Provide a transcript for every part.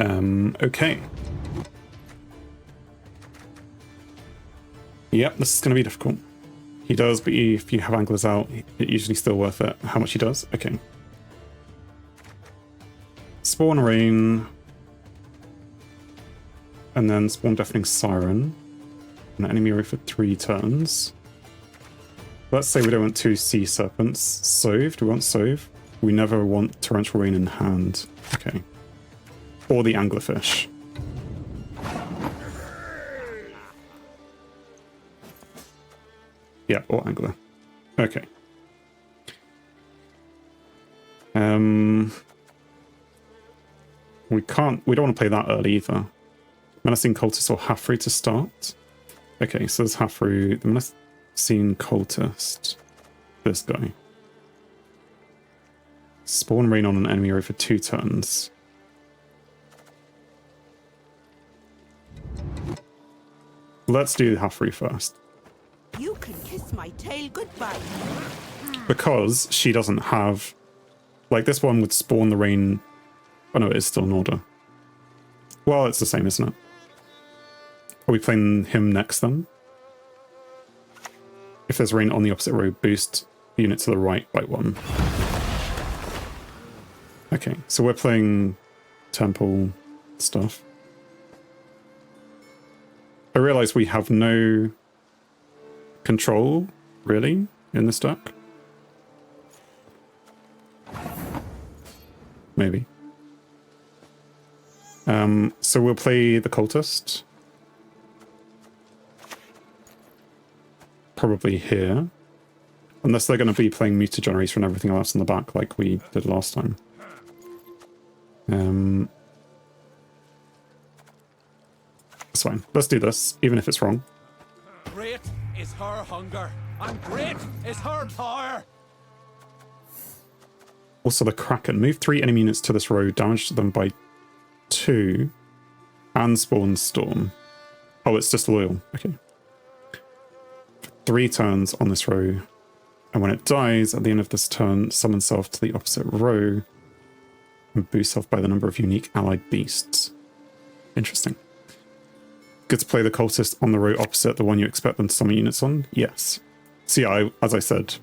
Okay. Yep, this is going to be difficult. He does, but if you have anglers out, it's usually still worth it. How much he does? Okay. Spawn Rain. And then Spawn Deafening Siren. An enemy array for 3 turns. Let's say we don't want 2 Sea Serpents. Soved, we want Sove. We never want Torrential Rain in hand. Okay. Or the Anglerfish. Yeah, or Angler. Okay. We don't want to play that early either. Menacing Cultist or Halfree to start. Okay, so there's Halfree, the Menacing Cultist. This guy. Spawn Rain on an enemy array for 2 turns. Let's do Halfree first. You can kiss my tail goodbye. Because she doesn't have... Like, this one would spawn the rain... Oh no, it is still an order. Well, it's the same, isn't it? Are we playing him next then? If there's rain on the opposite row, boost the unit to the right by 1. Okay, so we're playing temple stuff. I realize we have no control, really, in this deck. Maybe. So we'll play the Cultist. Probably here. Unless they're going to be playing Muta Generator and everything else in the back like we did last time. That's fine. Let's do this, even if it's wrong. Great is her hunger, and great is her power. Also the Kraken. Move 3 enemy units to this row, damage them by 2, and spawn Storm. Oh, it's just loyal. Okay. 3 turns on this row, and when it dies at the end of this turn, summon self to the opposite row, and boost self by the number of unique allied beasts. Interesting. Good to play the Cultist on the row opposite the one you expect them to summon units on? Yes. So yeah, as I said,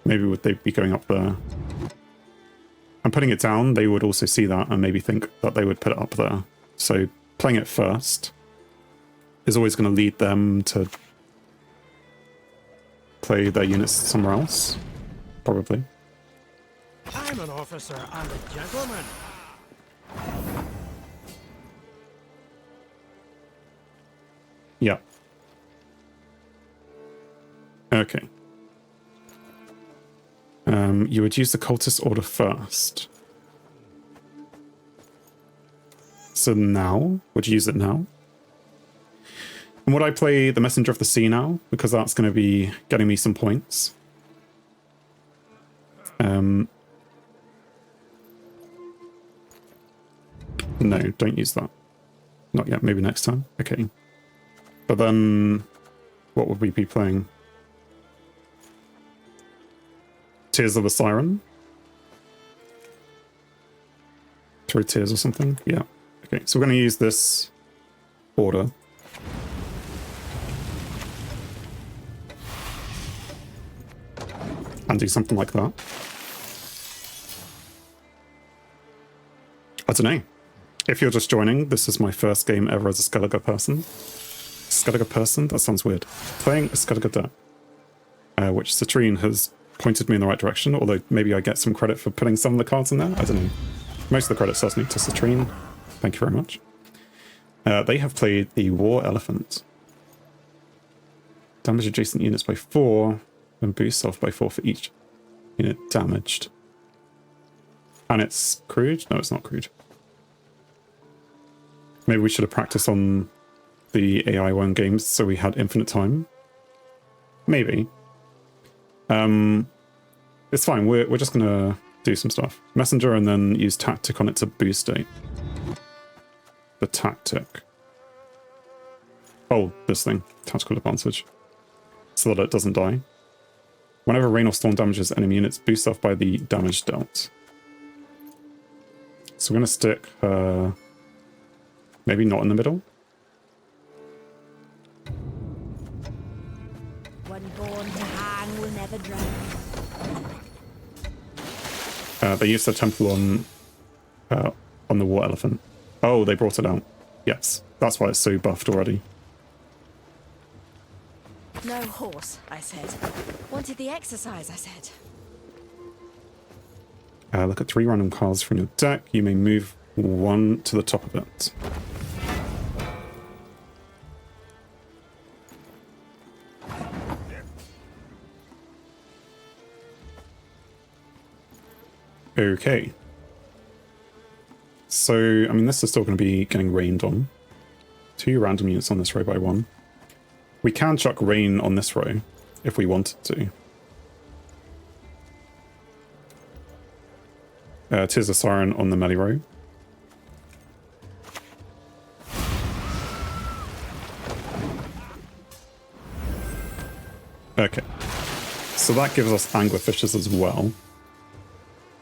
maybe would they be going up there? And putting it down, they would also see that and maybe think that they would put it up there. So playing it first is always going to lead them to play their units somewhere else, probably. I'm an officer and a gentleman. Yeah. Okay. You would use the Cultist order first. So now, would you use it now? And would I play the Messenger of the Sea now? Because that's going to be getting me some points. No, don't use that. Not yet, maybe next time. Okay. But then, what would we be playing? Tears of a Siren? Through Tears or something? Yeah. Okay, so we're going to use this order. And do something like that. I don't know. If you're just joining, this is my first game ever as a Skellige person. Skellige person? That sounds weird. Playing a Skellige deck. Which Citrine has pointed me in the right direction, although maybe I get some credit for putting some of the cards in there. I don't know. Most of the credit certainly to Citrine. Thank you very much. They have played the War Elephant. Damage adjacent units by 4, and boost self by 4 for each unit damaged. And it's crude? No, it's not crude. Maybe we should have practiced on the AI1 games so we had infinite time. Maybe. It's fine. We're just gonna do some stuff. Messenger and then use tactic on it to boost it. The tactic. Oh, this thing. Tactical advantage. So that it doesn't die. Whenever rain or storm damages enemy units, boost off by the damage dealt. So we're gonna stick her Maybe not in the middle. One born to hang will never drown. They used the temple on the war elephant. Oh, they brought it out. Yes, that's why it's so buffed already. No horse, I said. Wanted the exercise, I said. Look at 3 random cards from your deck. You may move 1 to the top of it. Okay. So, I mean, this is still going to be getting rained on. 2 random units on this row by 1. We can chuck rain on this row if we wanted to. Tears of Siren on the melee row. Okay. So that gives us anglerfishes as well.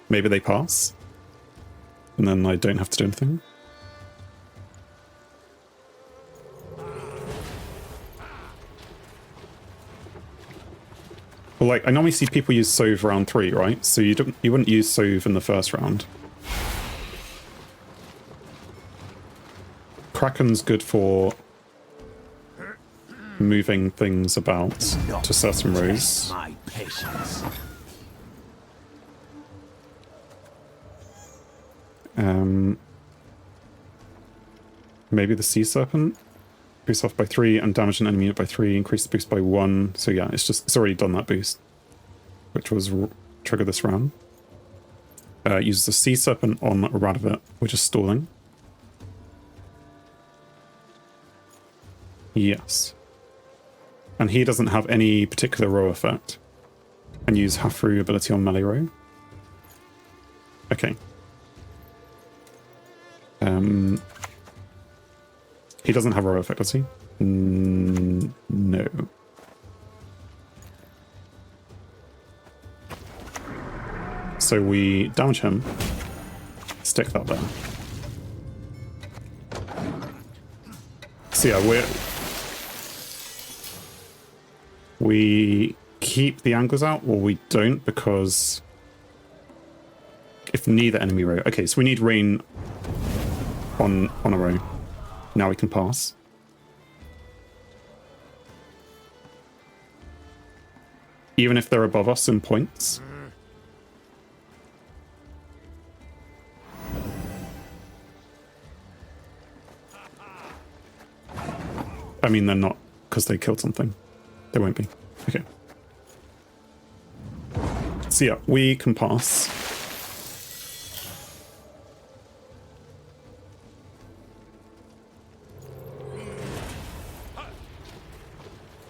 Maybe they pass. And then I don't have to do anything. Well, like, I normally see people use Sove round 3, right? So you wouldn't use Sove in the first round. Kraken's good for moving things about to certain rows. My patience. Maybe the Sea Serpent. Boost off by 3 and damage an enemy unit by 3. Increase the boost by 1. So yeah, it's already done that boost, which was trigger this round. Uses the Sea Serpent on Radovid, which is stalling. Yes. And he doesn't have any particular row effect. And use Hafru ability on melee row. Okay. He doesn't have a row effect, does he? No. So we damage him. Stick that there. So yeah, we keep the anglers out, or we don't, because if neither enemy row... Okay, so we need rain on a row. Now we can pass. Even if they're above us in points. I mean, they're not, because they killed something. They won't be. Okay. So yeah, we can pass.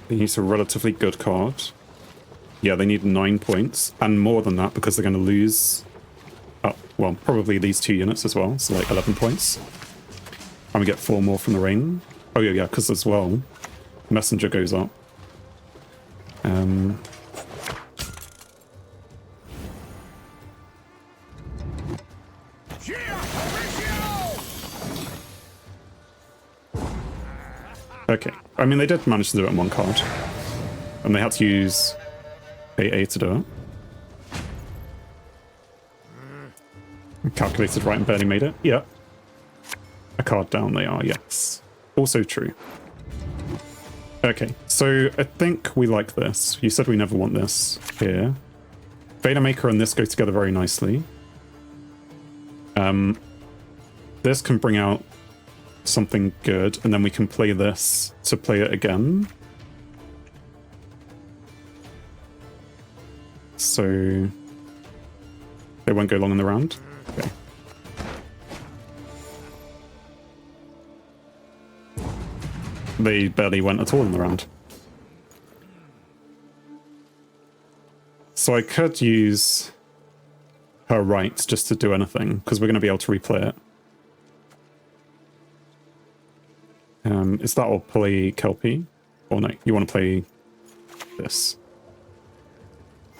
They use a relatively good card. Yeah, they need 9 points, and more than that because they're going to lose... well, probably these 2 units as well, so like 11 points. And we get 4 more from the rain. Oh yeah, because as well, Messenger goes up. Okay, I mean, they did manage to do it on 1 card. And they had to use AA to do it. Calculated right and barely made it. Yep. A card down they are, yes. Also true. Okay, so I think we like this. You said we never want this here. Vader Maker and this go together very nicely. This can bring out something good, and then we can play this to play it again. So they won't go long in the round. Okay. They barely went at all in the round. So I could use her rights just to do anything, because we're going to be able to replay it. Is that or play Kelpie? Or no, you want to play this.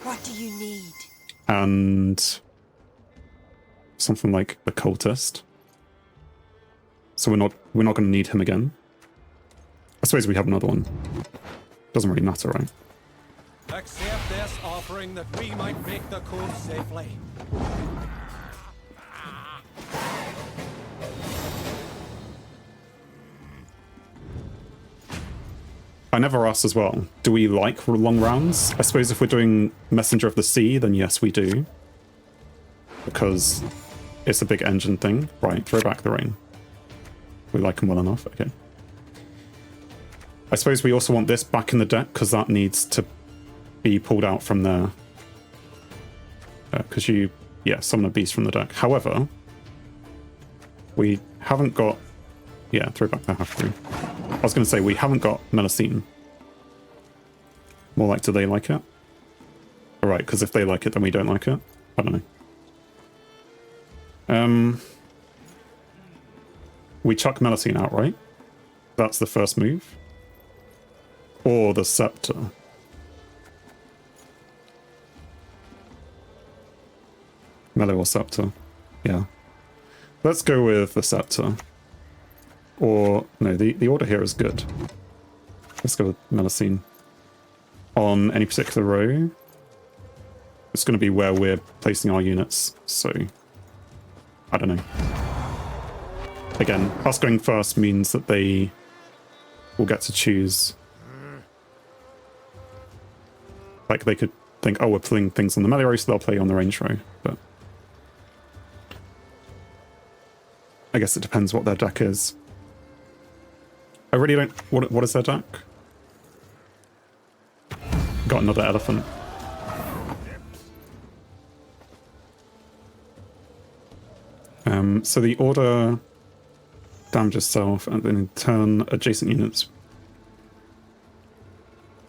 What do you need? And something like the Cultist. So we're not We're not going to need him again. I suppose we have another one. Doesn't really matter, right? Accept this offering that we might make the coast safely. I never asked as well, do we like long rounds? I suppose if we're doing Messenger of the Sea, then yes, we do. Because it's a big engine thing. Right, throw back the rain. We like them well enough, okay. I suppose we also want this back in the deck, because that needs to be pulled out from there. Because summon a beast from the deck. However, we haven't got... Yeah, throw back the half-through. I was going to say, we haven't got Melusine. More like, do they like it? Alright, because if they like it, then we don't like it. I don't know. We chuck Melusine out, right? That's the first move. Or the Scepter. Melee or Scepter. Yeah. Let's go with the Scepter. Or, no, the order here is good. Let's go with Melusine. On any particular row, it's going to be where we're placing our units, so I don't know. Again, us going first means that they will get to choose. Like, they could think, oh, we're putting things on the melee row, so they'll play on the range row, but I guess it depends what their deck is. I really don't... What is their deck? Got another elephant. So the order damages self, and then in turn adjacent units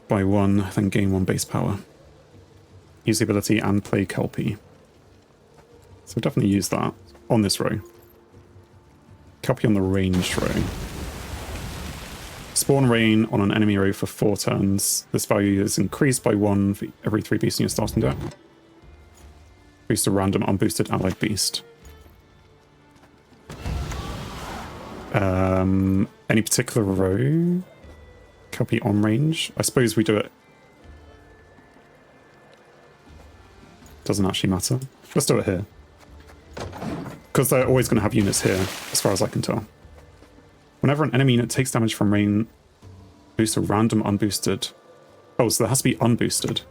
by 1, then gain 1 base power. Use the ability and play Kelpie. So definitely use that on this row. Kelpie on the ranged row. Spawn rain on an enemy row for 4 turns. This value is increased by 1 for every 3 beasts in your starting deck. Boost a random unboosted allied beast. Any particular row? Kelpie on range? I suppose we do it. Doesn't actually matter. Let's do it here. Because they're always going to have units here, as far as I can tell. Whenever an enemy unit takes damage from rain, boost a random unboosted. Oh, so there has to be unboosted.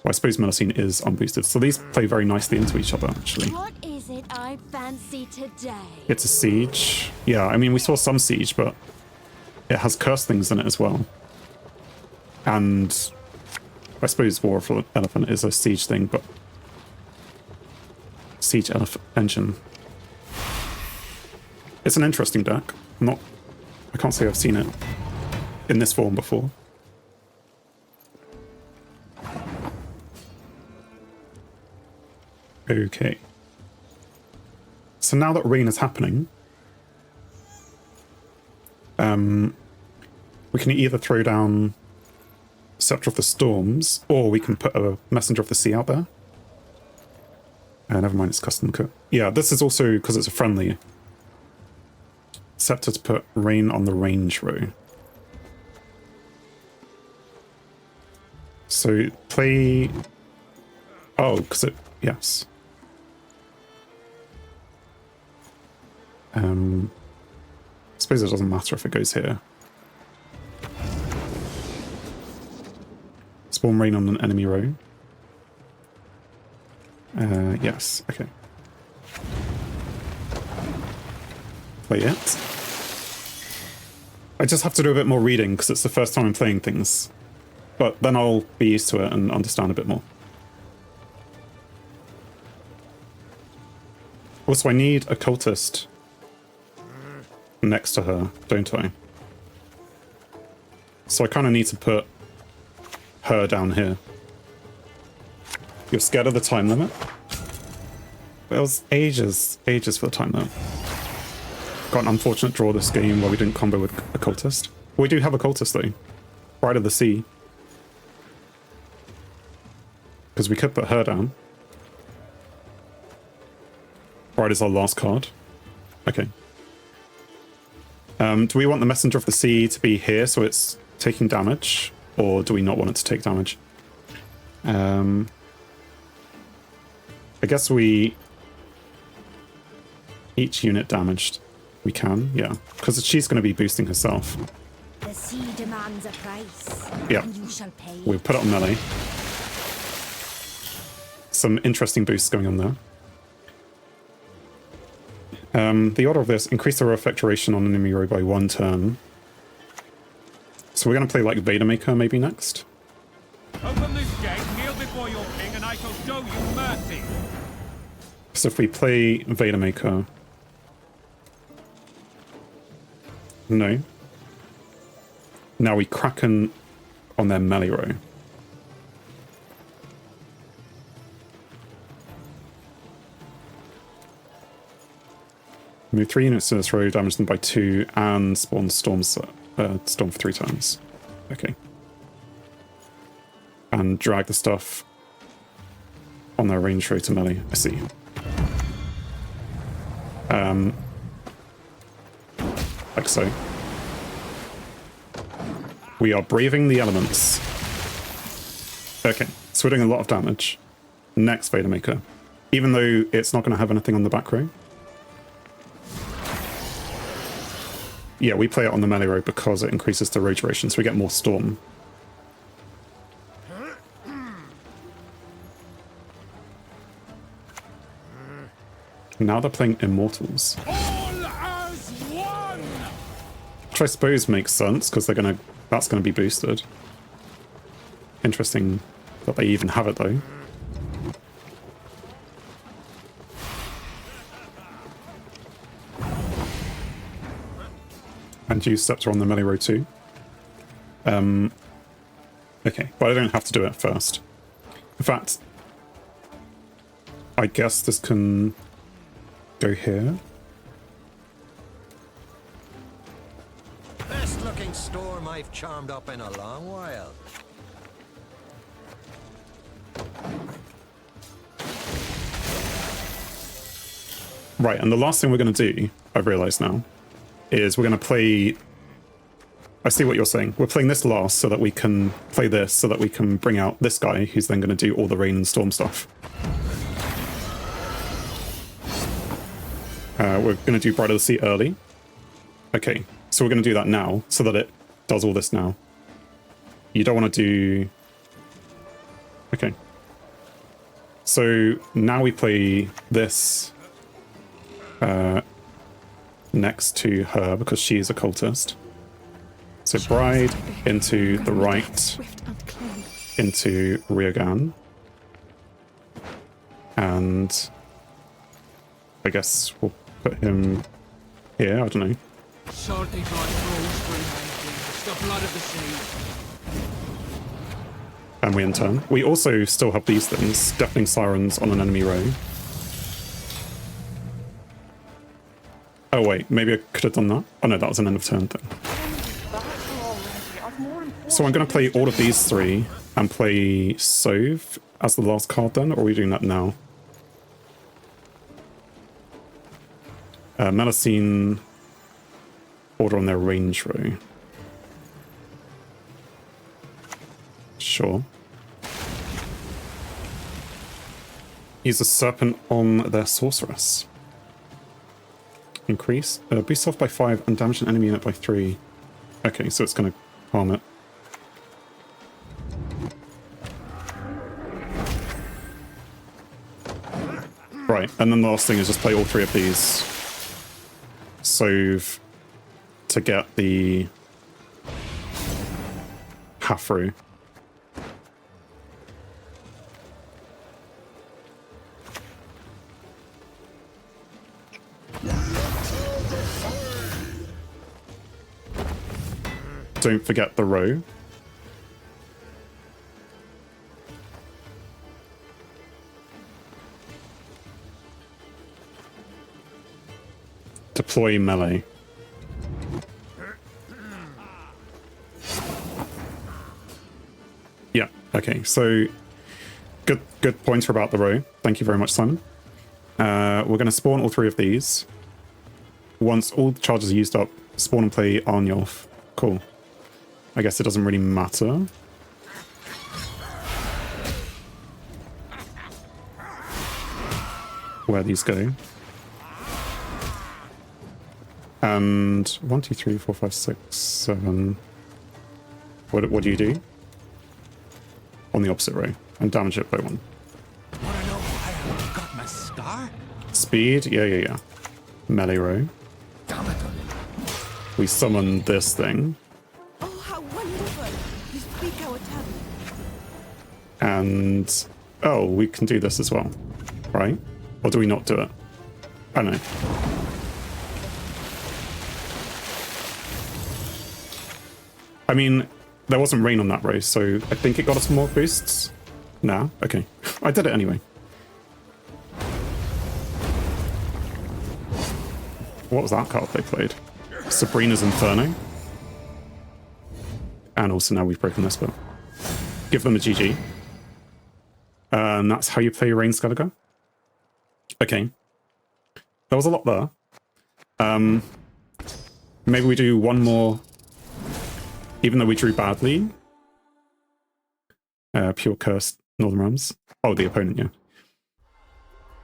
Well, I suppose Melusine is unboosted. So these play very nicely into each other, actually. What is it I fancy today? It's a siege. Yeah, I mean, we saw some siege, but it has curse things in it as well. And I suppose War of the Elephant is a siege thing, but siege engine. It's an interesting deck. I can't say I've seen it in this form before. Okay. So now that rain is happening, we can either throw down Scepter of the Storms, or we can put a Messenger of the Sea out there. Never mind, it's custom cut. Yeah, this is also, because it's a friendly, Scepter to put rain on the range row. So play... Oh, because it... Yes. I suppose it doesn't matter if it goes here. Spawn rain on an enemy row. Yes, okay. Play it. I just have to do a bit more reading because it's the first time I'm playing things. But then I'll be used to it and understand a bit more. Also, I need a cultist next to her, don't I? So I kind of need to put her down here. You're scared of the time limit? It was ages for the time limit. Got an unfortunate draw this game where we didn't combo with a cultist. We do have a cultist though. Bride of the Sea. Because we could put her down. Bride is our last card. Okay. Do we want the Messenger of the Sea to be here so it's taking damage? Or do we not want it to take damage? I guess we... Each unit damaged. We can, yeah. Because she's going to be boosting herself. The sea demands a price. Yeah. And you shall pay. We'll put it on melee. Some interesting boosts going on there. The order of this, increase the row effect duration on enemy row by 1 turn. So we're going to play like Vader Maker maybe next. Open this gate, kneel before your king, and I shall show you mercy. So if we play Vader Maker... No. Now we Kraken on their melee row. Move 3 units to this row, damage them by 2, and spawn Storm for 3 times. Okay. And drag the stuff on their range row to melee. I see. Like so. We are braving the elements. Okay, so we're doing a lot of damage. Next Vader Maker. Even though it's not going to have anything on the back row. Yeah, we play it on the melee row because it increases the row duration, so we get more storm. Now they're playing Immortals. All as one! Which I suppose makes sense, because that's gonna be boosted. Interesting that they even have it though. And use Scepter on the melee row too. Okay, but I don't have to do it first. In fact, I guess this can go here. Best looking storm I've charmed up in a long while. Right, and the last thing we're going to do, I've realised now, is we're going to play... I see what you're saying. We're playing this last so that we can play this, so that we can bring out this guy who's then going to do all the rain and storm stuff. We're going to do Bride of the Sea early. Okay, so we're going to do that now, so that it does all this now. You don't want to do... Okay. So now we play this next to her, because she is a cultist. So Bride into the right, into Ryogan. And I guess we'll put him here, I don't know. Salty blood flows through my veins, the blood of the sea. And we in turn. We also still have these things, Deafening Sirens on an enemy row. Oh wait, maybe I could have done that. Oh no, that was an end of turn thing. So I'm going to play all of these 3 and play Sove as the last card then, or are we doing that now? Melusine order on their range row. Sure. Use a Serpent on their Sorceress. Increase. Boost off by 5 and damage an enemy unit by 3. Okay, so it's going to harm it. Right, and then the last thing is just play all 3 of these. Sove to get the half row. Don't forget the row. Deploy melee. Yeah, okay, so good pointer about the row. Thank you very much, Simon. We're going to spawn all 3 of these. Once all the charges are used up, Spawn and play Arnulf. Cool. I guess it doesn't really matter. Where these go. And 1, 2, 3, 4, 5, 6, 7. What do you do? On the opposite row. And damage it by 1. Wanna know why I got my scar? Speed? Yeah. Melee row. Damn it. We summon this thing. Oh, how wonderful! You speak our tongue. And... oh, we can do this as well. Right? Or do we not do it? I don't know. I mean, there wasn't rain on that row, so I think it got us more boosts. Nah, okay. I did it anyway. What was that card they played? Sabrina's Inferno. And also now we've broken this bit. Give them a GG. And that's how you play Rain Skellige. Okay. There was a lot there. Maybe we do one more, even though we drew badly. Pure Cursed Northern Realms. Oh, the opponent,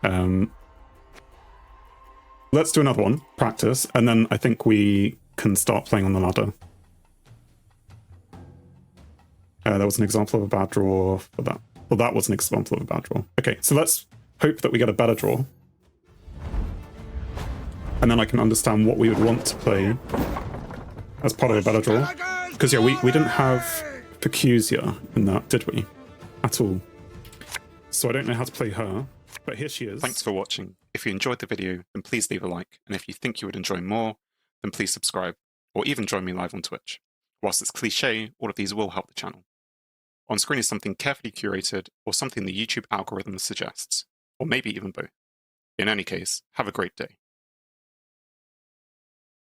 yeah. Let's do another one, practice, and then I think we can start playing on the ladder. That was an example of a bad draw for that. Well, that was an example of a bad draw. Okay, so let's hope that we get a better draw. And then I can understand what we would want to play as part of a better draw. Because, yeah, we didn't have Percusia in that, did we? At all. So I don't know how to play her, but here she is. Thanks for watching. If you enjoyed the video, then please leave a like. And if you think you would enjoy more, then please subscribe, or even join me live on Twitch. Whilst it's cliche, all of these will help the channel. On screen is something carefully curated, or something the YouTube algorithm suggests, or maybe even both. In any case, have a great day.